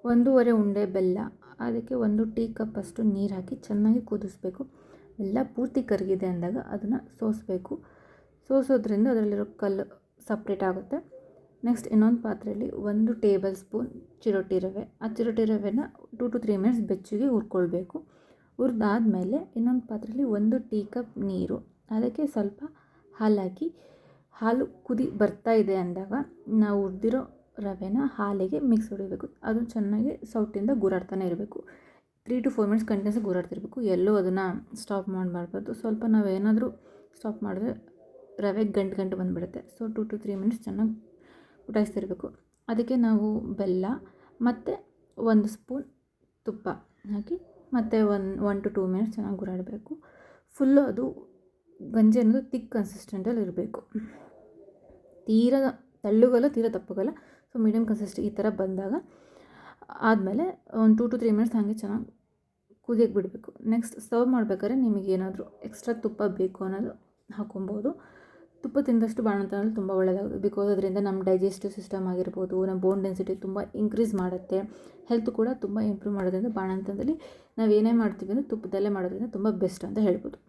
1 ಉಂಡೆ ಬೆಲ್ಲ, ಅದಕ್ಕೆ 1 ಟೀ ಕಪ್ಪಷ್ಟು ನೀರು ಹಾಕಿ ಚೆನ್ನಾಗಿ ಕುದಿಸ್ಬೇಕು. ಬೆಲ್ಲ ಪೂರ್ತಿ ಕರಗಿದೆ ಅಂದಾಗ ಅದನ್ನು ಸೋಸಬೇಕು. ಸೋಸೋದ್ರಿಂದ ಅದರಲ್ಲಿರೋ ಕಲ್ಲು ಸಪ್ರೇಟ್ ಆಗುತ್ತೆ. ನೆಕ್ಸ್ಟ್ ಇನ್ನೊಂದು ಪಾತ್ರೆಯಲ್ಲಿ 1 ಟೇಬಲ್ ಸ್ಪೂನ್ ಚಿರೋಟಿ ರವೆ, ಆ ಚಿರೋಟಿ ರವೆನ 2 to 3 ಮಿನಿಟ್ಸ್ ಬೆಚ್ಚಗೆ ಹುರ್ಕೊಳ್ಬೇಕು. ಹುರಿದಾದ್ಮೇಲೆ ಇನ್ನೊಂದು ಪಾತ್ರೆಯಲ್ಲಿ 1 ಟೀ ಕಪ್ ನೀರು, ಅದಕ್ಕೆ ಸ್ವಲ್ಪ ಹಾಲು ಹಾಕಿ, ಹಾಲು ಕುದಿ ಬರ್ತಾ ಇದೆ ಅಂದಾಗ ನಾವು ಹುರಿದಿರೋ ರವೆನ ಹಾಲಿಗೆ ಮಿಕ್ಸ್ ಹೊಡಿಬೇಕು. ಅದು ಚೆನ್ನಾಗಿ ಸೌಟಿಂದ ಗುರಾಡ್ತಾನೆ ಇರಬೇಕು. 3 to 4 ಮಿನಿಟ್ಸ್ ಕಂಟಿನ್ಯೂಸ್ ಗುರಾಡ್ತಿರ್ಬೇಕು. ಎಲ್ಲೂ ಅದನ್ನು ಸ್ಟಾಪ್ ಮಾಡಬಾರ್ದು. ಸ್ವಲ್ಪ ನಾವೇನಾದರೂ ಸ್ಟಾಪ್ ಮಾಡಿದ್ರೆ ರವೆ ಗಂಟು ಬಂದುಬಿಡುತ್ತೆ. ಸೊ 2 to 3 ಮಿನಿಟ್ಸ್ ಚೆನ್ನಾಗಿ ಕುಟಾಯಿಸ್ತಿರ್ಬೇಕು. ಅದಕ್ಕೆ ನಾವು ಬೆಲ್ಲ ಮತ್ತು 1 ಸ್ಪೂನ್ ತುಪ್ಪ ಹಾಕಿ ಮತ್ತು 1 to 2 ಮಿನಿಟ್ಸ್ ಚೆನ್ನಾಗಿ ಗುರಾಡಬೇಕು. ಫುಲ್ಲು ಅದು ಗಂಜಿ ಅನ್ನೋದು ತಿಕ್ ಕನ್ಸಿಸ್ಟೆಂಟಲ್ಲಿ ಇರಬೇಕು. ತೀರಾ ತೆಳ್ಳಗಲ್ಲ, ತೀರಾ ದಪ್ಪಗಲ್ಲ, ಸೊ ಮೀಡಿಯಮ್ ಕನ್ಸಿಸ್ಟೆನ್ಸಿ ಈ ಥರ ಬಂದಾಗ ಆದಮೇಲೆ ಒಂದು 2 to 3 ಮಿನಿಟ್ಸ್ ಹಾಗೆ ಚೆನ್ನಾಗಿ ಕುದಿಯಕ್ಕೆ ಬಿಡಬೇಕು. ನೆಕ್ಸ್ಟ್ ಸರ್ವ್ ಮಾಡಬೇಕಾದ್ರೆ ನಿಮಗೇನಾದರೂ ಎಕ್ಸ್ಟ್ರಾ ತುಪ್ಪ ಬೇಕು ಅನ್ನೋದು ಹಾಕೊಬೋದು. ತುಪ್ಪ ತಿಂದಷ್ಟು ಬಾಣಂತನದಲ್ಲಿ ತುಂಬ ಒಳ್ಳೆಯದಾಗುತ್ತೆ. ಬಿಕಾಸ್ ಅದರಿಂದ ನಮ್ಮ ಡೈಜೆಸ್ಟಿವ್ ಸಿಸ್ಟಮ್ ಆಗಿರ್ಬೋದು, ನಮ್ಮ ಬೋನ್ ಡೆನ್ಸಿಟಿ ತುಂಬ ಇನ್ಕ್ರೀಸ್ ಮಾಡುತ್ತೆ. ಹೆಲ್ತ್ ಕೂಡ ತುಂಬ ಇಂಪ್ರೂವ್ ಮಾಡೋದ್ರಿಂದ ಬಾಣಂತನದಲ್ಲಿ ನಾವು ಏನೇ ಮಾಡ್ತೀವಿ ಅಂದರೆ ತುಪ್ಪದಲ್ಲೇ ಮಾಡೋದ್ರಿಂದ ತುಂಬ ಬೆಸ್ಟ್ ಅಂತ ಹೇಳ್ಬೋದು.